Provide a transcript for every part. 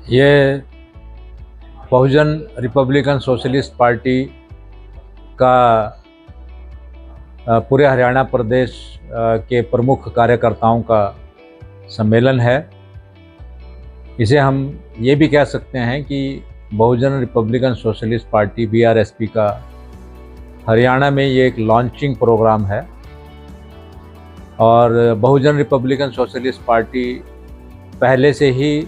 ये बहुजन Republican socialist party का पूरे हरियाणा प्रदेश के प्रमुख कार्यकर्ताओं का सम्मेलन है। इसे हम ये भी कह सकते हैं कि बहुजन रिपब्लिकन सोशलिस्ट पार्टी BRSP का हरियाणा में ये एक लॉन्चिंग प्रोग्राम है। और बहुजन रिपब्लिकन सोशलिस्ट पार्टी पहले से ही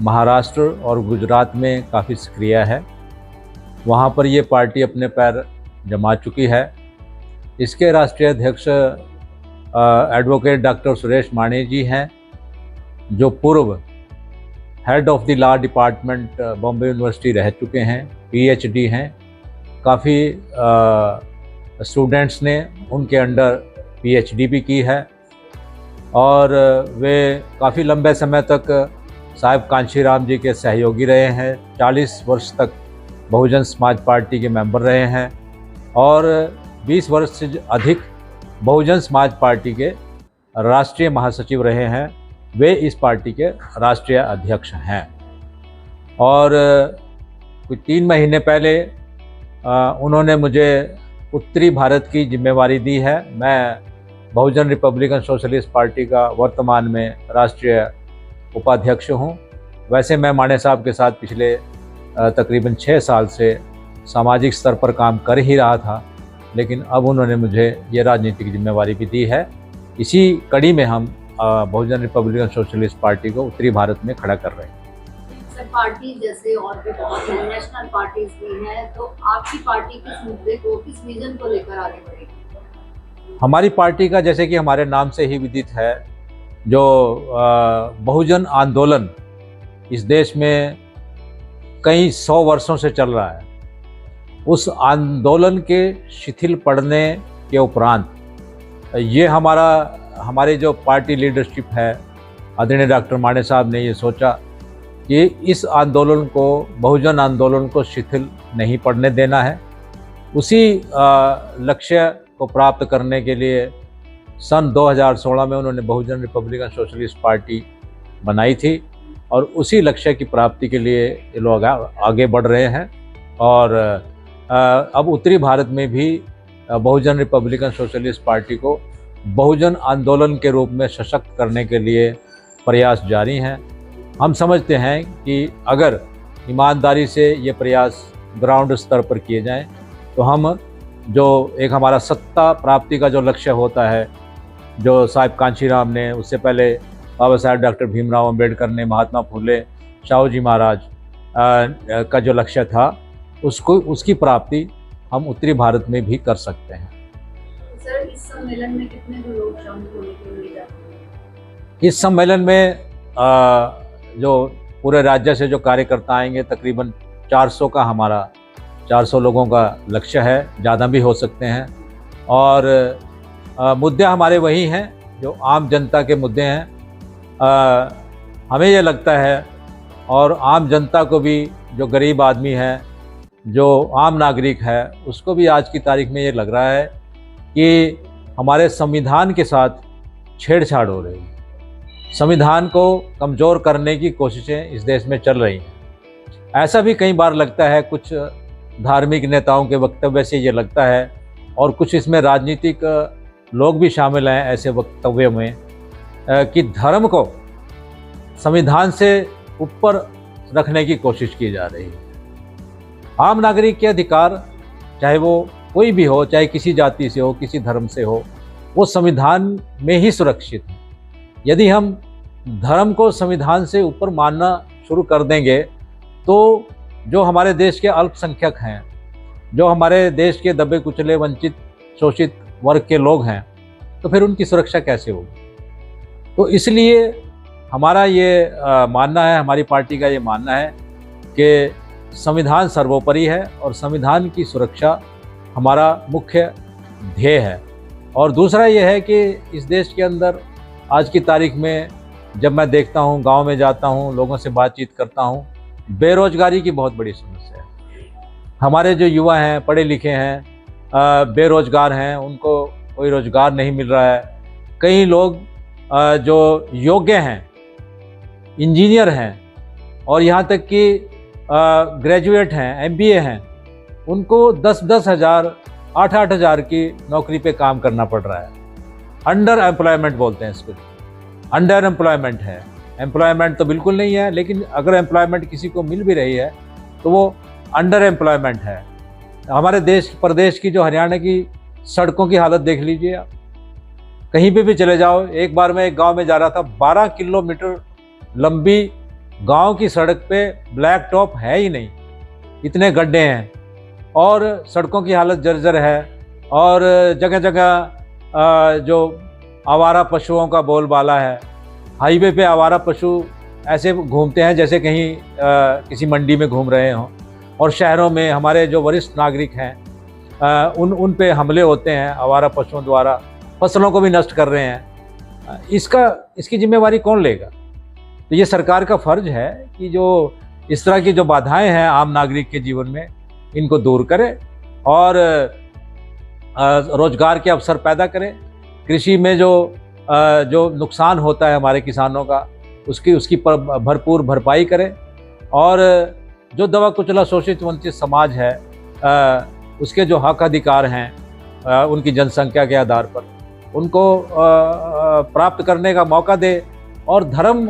महाराष्ट्र और गुजरात में काफ़ी सक्रिय है। वहाँ पर ये पार्टी अपने पैर जमा चुकी है। इसके राष्ट्रीय अध्यक्ष एडवोकेट डॉक्टर सुरेश माने जी हैं, जो पूर्व head of the law department Bombay university रह चुके हैं, PhD हैं। काफ़ी स्टूडेंट्स ने उनके अंडर PhD भी की है और वे काफ़ी लंबे समय तक साहिब कांशीराम जी के सहयोगी रहे हैं। 40 वर्ष तक बहुजन समाज पार्टी के मेंबर रहे हैं और 20 वर्ष से अधिक बहुजन समाज पार्टी के राष्ट्रीय महासचिव रहे हैं। वे इस पार्टी के राष्ट्रीय अध्यक्ष हैं और कुछ 3 महीने पहले उन्होंने मुझे उत्तरी भारत की जिम्मेवारी दी है। मैं बहुजन रिपब्लिकन सोशलिस्ट पार्टी का वर्तमान में राष्ट्रीय उपाध्यक्ष हूं। वैसे मैं माने साहब के साथ पिछले तकरीबन 6 साल से सामाजिक स्तर पर काम कर ही रहा था, लेकिन अब उन्होंने मुझे ये राजनीतिक जिम्मेवारी भी दी है। इसी कड़ी में हम बहुजन रिपब्लिकन सोशलिस्ट पार्टी को उत्तरी भारत में खड़ा कर रहे हैं। सर, पार्टी जैसे और भी बहुत नेशनल पार्टीज भी हैं, तो आपकी पार्टी किस मुद्दे को, किस विजन को लेकर आगे बढ़ेगी? हमारी पार्टी का, जैसे कि हमारे नाम से ही विदित है, जो बहुजन आंदोलन इस देश में कई 100 वर्षों से चल रहा है, उस आंदोलन के शिथिल पड़ने के उपरांत ये हमारे जो पार्टी लीडरशिप है, आदरणीय डॉक्टर माने साहब ने ये सोचा कि इस आंदोलन को, बहुजन आंदोलन को शिथिल नहीं पड़ने देना है। उसी लक्ष्य को प्राप्त करने के लिए सन 2016 में उन्होंने बहुजन रिपब्लिकन सोशलिस्ट पार्टी बनाई थी और उसी लक्ष्य की प्राप्ति के लिए ये लोग आगे बढ़ रहे हैं। और अब उत्तरी भारत में भी बहुजन रिपब्लिकन सोशलिस्ट पार्टी को बहुजन आंदोलन के रूप में सशक्त करने के लिए प्रयास जारी हैं। हम समझते हैं कि अगर ईमानदारी से ये प्रयास ग्राउंड स्तर पर किए जाएं तो हम जो एक हमारा सत्ता प्राप्ति का जो लक्ष्य होता है, जो साहिब कांशीराम ने, उससे पहले बाबा साहेब डॉक्टर भीमराव अंबेडकर ने, महात्मा फुले, शाहू जी महाराज का जो लक्ष्य था, उसकी प्राप्ति हम उत्तरी भारत में भी कर सकते हैं। सर, इस सम्मेलन में कितने लोग शामिल होने की उम्मीद है? इस सम्मेलन में जो पूरे राज्य से जो कार्यकर्ता आएंगे, तकरीबन 400 का हमारा 400 लोगों का लक्ष्य है, ज़्यादा भी हो सकते हैं। और मुद्दे हमारे वही हैं जो आम जनता के मुद्दे हैं। हमें ये लगता है, और आम जनता को भी, जो गरीब आदमी है, जो आम नागरिक है, उसको भी आज की तारीख में ये लग रहा है कि हमारे संविधान के साथ छेड़छाड़ हो रही है। संविधान को कमज़ोर करने की कोशिशें इस देश में चल रही हैं। ऐसा भी कई बार लगता है, कुछ धार्मिक नेताओं के वक्तव्य से ये लगता है, और कुछ इसमें राजनीतिक लोग भी शामिल हैं ऐसे वक्तव्यों में, कि धर्म को संविधान से ऊपर रखने की कोशिश की जा रही है। आम नागरिक के अधिकार, चाहे वो कोई भी हो, चाहे किसी जाति से हो, किसी धर्म से हो, वो संविधान में ही सुरक्षित है। यदि हम धर्म को संविधान से ऊपर मानना शुरू कर देंगे तो जो हमारे देश के अल्पसंख्यक हैं, जो हमारे देश के दबे कुचले, वंचित, शोषित वर्ग के लोग हैं, तो फिर उनकी सुरक्षा कैसे होगी? तो इसलिए हमारा ये मानना है, हमारी पार्टी का ये मानना है कि संविधान सर्वोपरि है और संविधान की सुरक्षा हमारा मुख्य ध्येय है। और दूसरा ये है कि इस देश के अंदर आज की तारीख में जब मैं देखता हूँ, गांव में जाता हूँ, लोगों से बातचीत करता हूँ, बेरोजगारी की बहुत बड़ी समस्या है। हमारे जो युवा हैं, पढ़े लिखे हैं, बेरोजगार हैं, उनको कोई रोजगार नहीं मिल रहा है। कई लोग जो योग्य हैं, इंजीनियर हैं, और यहाँ तक कि ग्रेजुएट हैं, MBA हैं, उनको 10-10 हज़ार 8-8 हज़ार की नौकरी पे काम करना पड़ रहा है। अंडर एम्प्लॉयमेंट बोलते हैं इसको, अंडर एम्प्लॉयमेंट है। एम्प्लॉयमेंट तो बिल्कुल नहीं है, लेकिन अगर एम्प्लॉयमेंट किसी को मिल भी रही है तो वो अंडर एम्प्लॉयमेंट है। हमारे देश प्रदेश की जो हरियाणा की सड़कों की हालत देख लीजिए आप, कहीं पे भी चले जाओ। एक बार मैं एक गांव में जा रहा था, 12 किलोमीटर लंबी गांव की सड़क पे ब्लैक टॉप है ही नहीं, इतने गड्ढे हैं और सड़कों की हालत जर्जर है। और जगह जगह जो आवारा पशुओं का बोलबाला है। हाईवे पे आवारा पशु ऐसे घूमते हैं जैसे कहीं किसी मंडी में घूम रहे हों। और शहरों में हमारे जो वरिष्ठ नागरिक हैं उन पे हमले होते हैं आवारा पशुओं द्वारा, फसलों को भी नष्ट कर रहे हैं। इसकी जिम्मेवारी कौन लेगा? तो ये सरकार का फर्ज है कि जो इस तरह की जो बाधाएं हैं आम नागरिक के जीवन में, इनको दूर करे और रोजगार के अवसर पैदा करें। कृषि में जो नुकसान होता है हमारे किसानों का, उसकी भरपूर भरपाई करें। और जो दबा कुचला शोषित वंचित समाज है, उसके जो हक अधिकार हैं उनकी जनसंख्या के आधार पर, उनको प्राप्त करने का मौका दे। और धर्म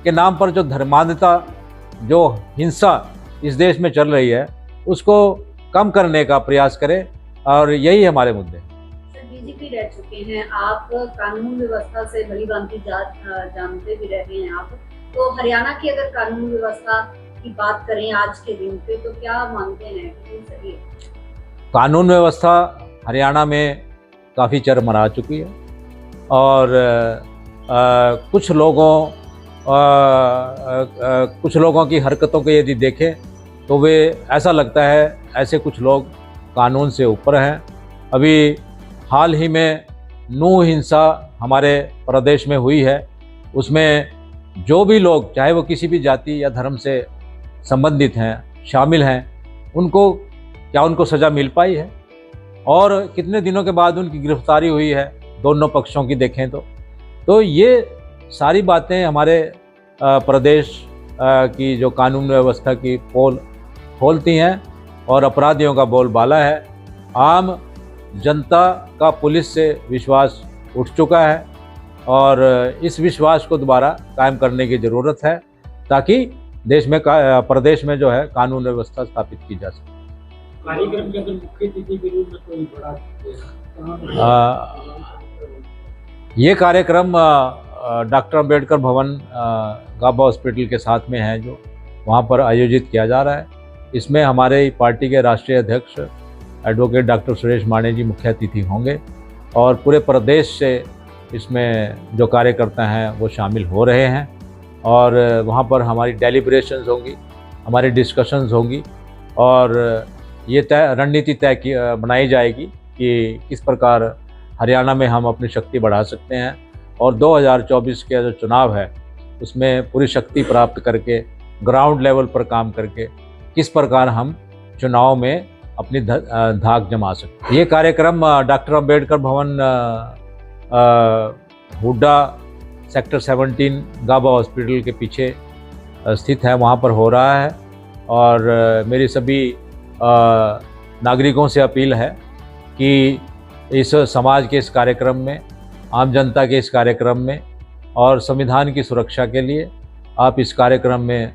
के नाम पर जो धर्मांधता, जो हिंसा इस देश में चल रही है, उसको कम करने का प्रयास करें। और यही हमारे मुद्दे हैं। डीजीपी रह चुके हैं आप, कानून व्यवस्था से भली भांति जानते भी रहे हैं आप, तो हरियाणा की अगर कानून व्यवस्था की बात करें आज के दिन पे, तो क्या मानते हैं कि सही है? कानून व्यवस्था हरियाणा में काफ़ी चरमरा चुकी है और कुछ लोगों की हरकतों को यदि देखें तो वे ऐसा लगता है ऐसे कुछ लोग कानून से ऊपर हैं। अभी हाल ही में नूह हिंसा हमारे प्रदेश में हुई है, उसमें जो भी लोग, चाहे वो किसी भी जाति या धर्म से संबंधित हैं, शामिल हैं, उनको सज़ा मिल पाई है? और कितने दिनों के बाद उनकी गिरफ्तारी हुई है, दोनों पक्षों की देखें तो ये सारी बातें हमारे प्रदेश की जो कानून व्यवस्था की पोल खोलती हैं और अपराधियों का बोलबाला है। आम जनता का पुलिस से विश्वास उठ चुका है और इस विश्वास को दोबारा कायम करने की ज़रूरत है ताकि प्रदेश में जो है कानून व्यवस्था स्थापित की जा सके। कार्यक्रम के अंदर मुख्य अतिथि के रूप में कोई बड़ा ये कार्यक्रम डॉक्टर अंबेडकर भवन गाबा हॉस्पिटल के साथ में है, जो वहाँ पर आयोजित किया जा रहा है। इसमें हमारे पार्टी के राष्ट्रीय अध्यक्ष एडवोकेट डॉक्टर सुरेश माने जी मुख्य अतिथि होंगे और पूरे प्रदेश से इसमें जो कार्यकर्ता हैं वो शामिल हो रहे हैं। और वहाँ पर हमारी डेलिब्रेशंस होंगी, हमारी डिस्कशंस होंगी और ये रणनीति बनाई जाएगी कि किस प्रकार हरियाणा में हम अपनी शक्ति बढ़ा सकते हैं और 2024 के जो चुनाव है उसमें पूरी शक्ति प्राप्त करके ग्राउंड लेवल पर काम करके किस प्रकार हम चुनाव में अपनी धाक जमा सकते। ये कार्यक्रम डॉक्टर अंबेडकर भवन हुड्डा सेक्टर 17 गाबा हॉस्पिटल के पीछे स्थित है, वहाँ पर हो रहा है। और मेरी सभी नागरिकों से अपील है कि इस समाज के इस कार्यक्रम में, आम जनता के इस कार्यक्रम में और संविधान की सुरक्षा के लिए आप इस कार्यक्रम में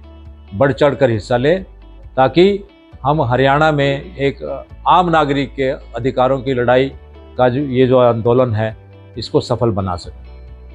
बढ़ चढ़ कर हिस्सा लें ताकि हम हरियाणा में एक आम नागरिक के अधिकारों की लड़ाई का ये जो आंदोलन है इसको सफल बना सकें।